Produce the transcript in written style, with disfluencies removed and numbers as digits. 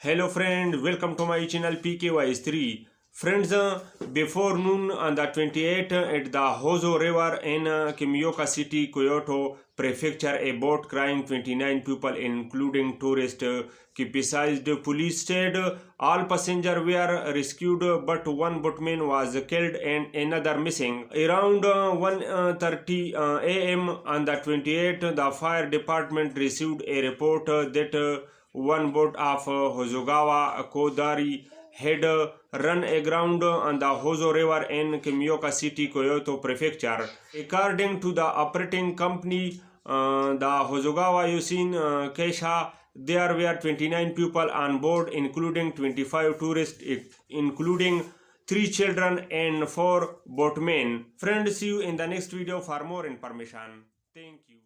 Hello friend, welcome to my channel PKY3. Friends, before noon on the 28th at the Hozo River in Kamioka City, Kyoto Prefecture, a boat carrying 29 people including tourists capsized. Police said all passengers were rescued but one boatman was killed and another missing. Around 1:30 a.m. on the 28th, the fire department received a report that one boat of Hozugawa Kodari had run aground on the Hozo River in Kamioka City, Kyoto Prefecture. According to the operating company, the Hozugawa Yusin Keisha, there were 29 people on board, including 25 tourists, including 3 children and 4 boatmen. Friends, see you in the next video for more information. Thank you.